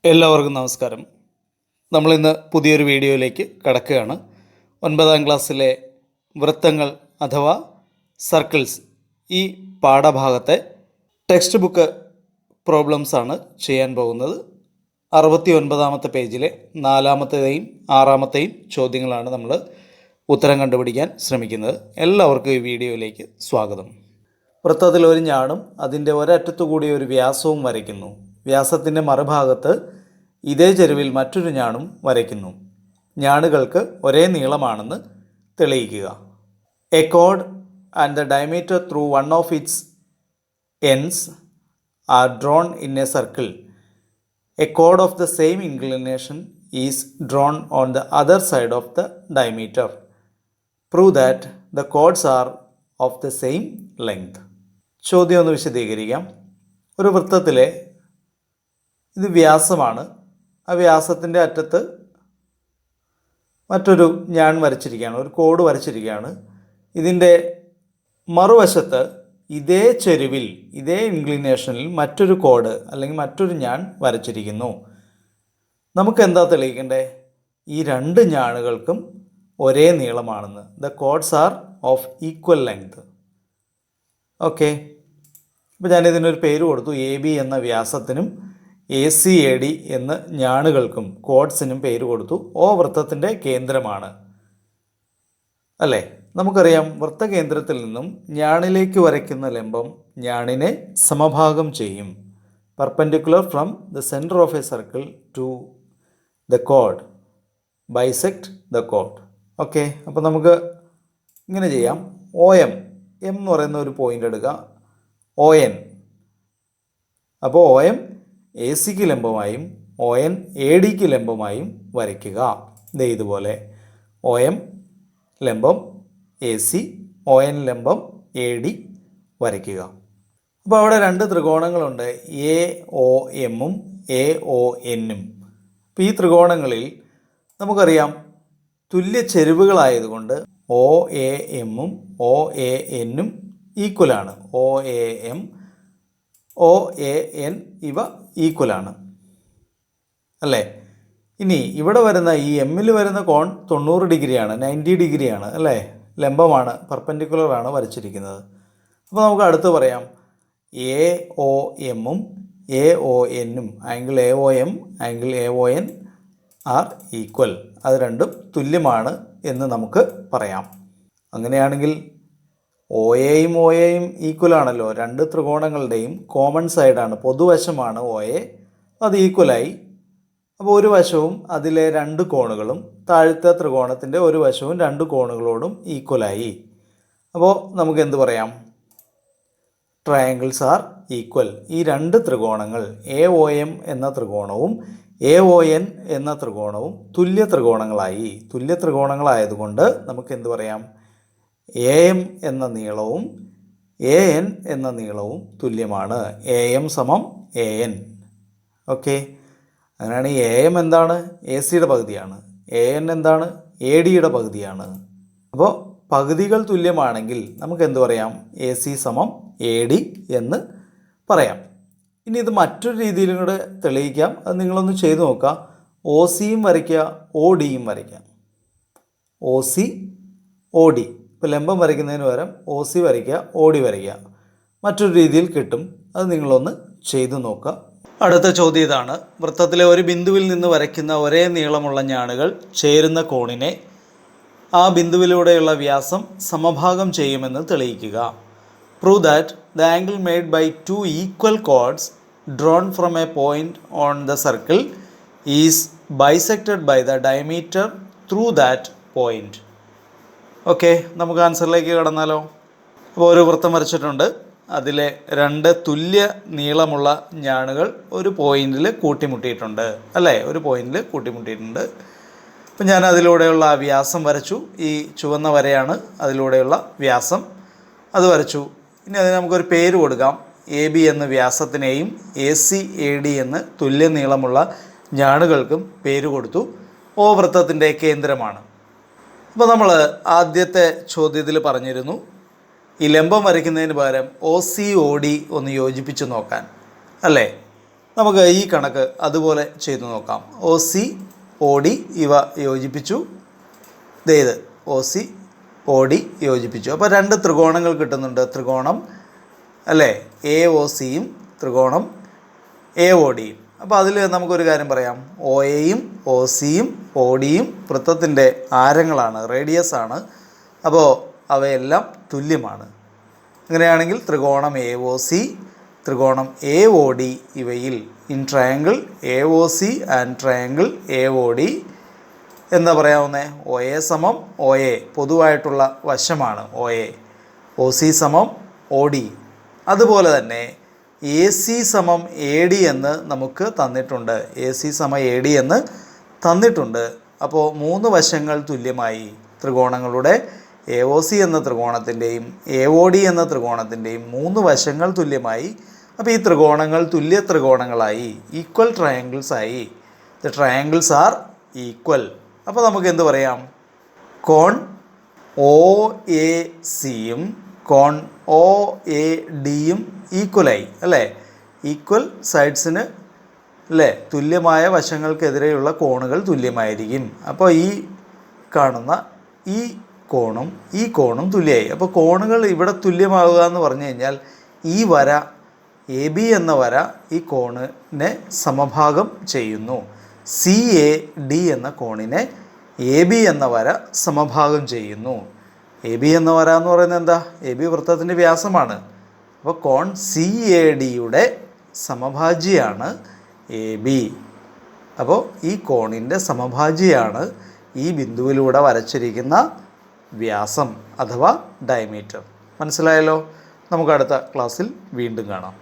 എല്ലാവർക്കും നമസ്കാരം. നമ്മളിന്ന് പുതിയൊരു വീഡിയോയിലേക്ക് കടക്കുകയാണ്. 9ാം ക്ലാസ്സിലെ വൃത്തങ്ങൾ അഥവാ സർക്കിൾസ് ഈ പാഠഭാഗത്തെ ടെക്സ്റ്റ് ബുക്ക് പ്രോബ്ലംസാണ് ചെയ്യാൻ പോകുന്നത്. 69ാമത്തെ പേജിലെ 4ാമത്തെയും 6ാമത്തെയും ചോദ്യങ്ങളാണ് നമ്മൾ ഉത്തരം കണ്ടുപിടിക്കാൻ ശ്രമിക്കുന്നത്. എല്ലാവർക്കും ഈ വീഡിയോയിലേക്ക് സ്വാഗതം. വൃത്തത്തിൽ ഒരു ഞാണും അതിൻ്റെ ഒരറ്റത്തുകൂടി ഒരു വ്യാസവും വരയ്ക്കുന്നു. വ്യാസത്തിൻ്റെ മറുഭാഗത്ത് ഇതേ ചെരുവിൽ മറ്റൊരു ഞാണും വരയ്ക്കുന്നു. ഞാണുകൾക്ക് ഒരേ നീളമാണെന്ന് തെളിയിക്കുക. A code and the diameter through one of its ends are drawn in A circle. A code of the same inclination is drawn on the other side of the diameter. Prove that the chords are of the same length. ചോദ്യം ഒന്ന് വിശദീകരിക്കാം. ഒരു വൃത്തത്തിലെ ഇത് വ്യാസമാണ്. ആ വ്യാസത്തിൻ്റെ അറ്റത്ത് മറ്റൊരു ഞാൻ വരച്ചിരിക്കുകയാണ്, ഒരു കോഡ് വരച്ചിരിക്കുകയാണ്. ഇതിൻ്റെ മറുവശത്ത് ഇതേ ചെരുവിൽ ഇതേ ഇൻക്ലിനേഷനിൽ മറ്റൊരു കോഡ് അല്ലെങ്കിൽ മറ്റൊരു ഞാൻ വരച്ചിരിക്കുന്നു. നമുക്ക് എന്താ തെളിയിക്കണ്ടേ? ഈ രണ്ട് ഞാണുകൾക്കും ഒരേ നീളമാണെന്ന്. The chords are of equal length. Okay, അപ്പോൾ ഞാനിതിനൊരു പേര് കൊടുത്തു. എ ബി എന്ന വ്യാസത്തിനും എ സി എ ഡി എന്ന ഞാണുകൾക്കും കോഡ്സിനും പേര് കൊടുത്തു. ഓ വൃത്തത്തിൻ്റെ കേന്ദ്രമാണ് അല്ലേ? നമുക്കറിയാം, വൃത്തകേന്ദ്രത്തിൽ നിന്നും ഞാണിലേക്ക് വരയ്ക്കുന്ന ലംബം ഞാണിനെ സമഭാഗം ചെയ്യും. Perpendicular from the centre of A circle to the code bisect the code. Okay, അപ്പോൾ നമുക്ക് ഇങ്ങനെ ചെയ്യാം. ഒ എം എന്ന് പറയുന്ന ഒരു പോയിൻ്റ് എടുക്കുക. ഒ എൻ, അപ്പോൾ ഒ എം എ സിക്ക് ലംബമായും ഒ എൻ എ ഡിക്ക് ലംബമായും വരയ്ക്കുക. ദേ ഇതുപോലെ ഒ എം ലംബം എ സി, ഒ എൻ ലംബം എ ഡി വരയ്ക്കുക. അപ്പോൾ അവിടെ രണ്ട് ത്രികോണങ്ങളുണ്ട്, എ ഒ എമ്മും എ ഒ എന്നും. അപ്പോൾ ഈ ത്രികോണങ്ങളിൽ നമുക്കറിയാം തുല്യ ചെരുവുകളായതുകൊണ്ട് ഒ എ എമ്മും ഒ എ എന്നും ഈക്വലാണ്. O A M O A N ഇവ ഈക്വലാണ് അല്ലേ? ഇനി ഇവിടെ വരുന്ന ഈ എമ്മിൽ വരുന്ന കോൺ 90 ഡിഗ്രിയാണ്, 90 ഡിഗ്രിയാണ് അല്ലേ? ലംബമാണ്, പെർപെൻഡിക്കുലറാണ് വരച്ചിരിക്കുന്നത്. അപ്പോൾ നമുക്ക് അടുത്ത് പറയാം എ ഒ എമ്മും എ ഒ എന്നും angle A O M angle A O N are equal. അത് രണ്ടും തുല്യമാണ് എന്ന് നമുക്ക് പറയാം. അങ്ങനെയാണെങ്കിൽ ഒ എയും ഈക്വൽ ആണല്ലോ. രണ്ട് ത്രികോണങ്ങളുടെയും കോമൺ സൈഡാണ്, പൊതുവശമാണ് ഒ എ. അത് ഈക്വലായി. അപ്പോൾ ഒരു വശവും അതിലെ രണ്ട് കോണുകളും താഴത്തെ ത്രികോണത്തിൻ്റെ ഒരു വശവും രണ്ട് കോണുകളോടും ഈക്വലായി. അപ്പോൾ നമുക്ക് എന്ത് പറയാം? Triangles are equal. ഈ രണ്ട് ത്രികോണങ്ങൾ എ ഒ എം എന്ന ത്രികോണവും എ ഒ എൻ എന്ന ത്രികോണവും തുല്യ ത്രികോണങ്ങളായി. തുല്യ ത്രികോണങ്ങളായതുകൊണ്ട് നമുക്ക് എന്ത് പറയാം? എ എം എന്ന നീളവും എ എൻ എന്ന നീളവും തുല്യമാണ്. എ എം സമം എ എൻ. ഓക്കെ, അങ്ങനെയാണ് എ എം എന്താണ്? എ സിയുടെ പകുതിയാണ്. എ എൻ എന്താണ്? എ ഡിയുടെ പകുതിയാണ്. അപ്പോൾ പകുതികൾ തുല്യമാണെങ്കിൽ നമുക്ക് എന്ത് പറയാം? എ സി സമം എ ഡി എന്ന് പറയാം. ഇനി ഇത് മറ്റൊരു രീതിയിലും കൂടെ തെളിയിക്കാം. അത് നിങ്ങളൊന്ന് ചെയ്തു നോക്കുക. ഒ സിയും വരയ്ക്കുക, ഒ ഡിയും വരയ്ക്കാം. O C O D. ഇപ്പോൾ ലംബം വരയ്ക്കുന്നതിന് പകരം ഒ സി വരയ്ക്കുക, ഒ ഡി വരയ്ക്കുക. മറ്റൊരു രീതിയിൽ കിട്ടും. അത് നിങ്ങളൊന്ന് ചെയ്തു നോക്കുക. അടുത്ത ചോദ്യം ഇതാണ്. വൃത്തത്തിലെ ഒരു ബിന്ദുവിൽ നിന്ന് വരയ്ക്കുന്ന ഒരേ നീളമുള്ള ഞാണുകൾ ചേരുന്ന കോണിനെ ആ ബിന്ദുവിലൂടെയുള്ള വ്യാസം സമഭാഗം ചെയ്യുമെന്ന് തെളിയിക്കുക. Prove that the angle made by two equal chords drawn from a point on the circle is bisected by the diameter through that point. Okay, നമുക്ക് ആൻസറിലേക്ക് കടന്നാലോ? അപ്പോൾ ഒരു വൃത്തം വരച്ചിട്ടുണ്ട്. അതിലെ രണ്ട് തുല്യ നീളമുള്ള ഞാണുകൾ ഒരു പോയിന്റിൽ കൂട്ടിമുട്ടിയിട്ടുണ്ട് അല്ലേ? ഒരു പോയിന്റിൽ കൂട്ടിമുട്ടിയിട്ടുണ്ട്. അപ്പം ഞാൻ അതിലൂടെയുള്ള ആ വ്യാസം വരച്ചു. ഈ ചുവന്ന വരയാണ് അതിലൂടെയുള്ള വ്യാസം. അത് വരച്ചു. ഇനി അതിന് നമുക്കൊരു പേര് കൊടുക്കാം. എ ബി എന്ന വ്യാസത്തിനെയും എ സി എ ഡി എന്ന് തുല്യ നീളമുള്ള ഞാണുകൾക്കും പേര് കൊടുത്തു. ഓ വൃത്തത്തിൻ്റെ കേന്ദ്രമാണ്. അപ്പോൾ നമ്മൾ ആദ്യത്തെ ചോദ്യത്തിൽ പറഞ്ഞിരുന്നു ഈ ലംബം വരയ്ക്കുന്നതിന് പകരം ഒ സി ഒ ഡി ഒന്ന് യോജിപ്പിച്ച് നോക്കാൻ അല്ലേ? നമുക്ക് ഈ കണക്ക് അതുപോലെ ചെയ്തു നോക്കാം. OC OD ഇവ യോജിപ്പിച്ചു. ഇത് OC OD യോജിപ്പിച്ചു. അപ്പോൾ 2 ത്രികോണങ്ങൾ കിട്ടുന്നുണ്ട്. ത്രികോണം അല്ലേ AOCയും ത്രികോണം AODയും. അപ്പോൾ അതിൽ നമുക്കൊരു കാര്യം പറയാം. OAയും OCയും ODയും വൃത്തത്തിൻ്റെ ആരങ്ങളാണ്, റേഡിയസ് ആണ്. അപ്പോൾ അവയെല്ലാം തുല്യമാണ്. അങ്ങനെയാണെങ്കിൽ ത്രികോണം AOC, ത്രികോണം AOD ഇവയിൽ in triangle AOC and triangle AOD എന്താ പറയാവുന്നത്? OA സമം OA പൊതുവായിട്ടുള്ള വശമാണ് OA. OC സമം OD. അതുപോലെ തന്നെ AC സമം AD എന്ന് നമുക്ക് തന്നിട്ടുണ്ട്. AC സമം AD എന്ന് തന്നിട്ടുണ്ട്. അപ്പോൾ 3 വശങ്ങൾ തുല്യമായി. ത്രികോണങ്ങളുടെ AOC എന്ന ത്രികോണത്തിൻ്റെയും AOD എന്ന ത്രികോണത്തിൻ്റെയും 3 വശങ്ങൾ തുല്യമായി. അപ്പോൾ ഈ ത്രികോണങ്ങൾ തുല്യ ത്രികോണങ്ങളായി, ഈക്വൽ ട്രയാങ്കിൾസ് ആയി. The triangles are equal. അപ്പോൾ നമുക്ക് എന്ത് പറയാം? കോൺ OACയും കോൺ OADയും ഈക്വലായി അല്ലേ? ഈക്വൽ സൈഡ്സിന് അല്ലേ തുല്യമായ വശങ്ങൾക്കെതിരെയുള്ള കോണുകൾ തുല്യമായിരിക്കും. അപ്പോൾ ഈ കാണുന്ന ഈ കോണും തുല്യമായി. അപ്പോൾ കോണുകൾ ഇവിടെ തുല്യമാവുക എന്ന് പറഞ്ഞു കഴിഞ്ഞാൽ ഈ വര AB എന്ന വര ഈ കോണിനെ സമഭാഗം ചെയ്യുന്നു. CAD എന്ന കോണിനെ AB എന്ന വര സമഭാഗം ചെയ്യുന്നു. AB എന്ന വര എന്ന് പറയുന്നത് എന്താ? AB വൃത്തത്തിൻ്റെ വ്യാസമാണ്. അപ്പോൾ കോൺ CADയുടെ സമഭാജിയാണ് AB. അപ്പോൾ ഈ കോണിൻ്റെ സമഭാജിയാണ് ഈ ബിന്ദുവിലൂടെ വരച്ചിരിക്കുന്ന വ്യാസം അഥവാ ഡയമീറ്റർ. മനസ്സിലായല്ലോ? നമുക്ക് അടുത്ത ക്ലാസ്സിൽ വീണ്ടും കാണാം.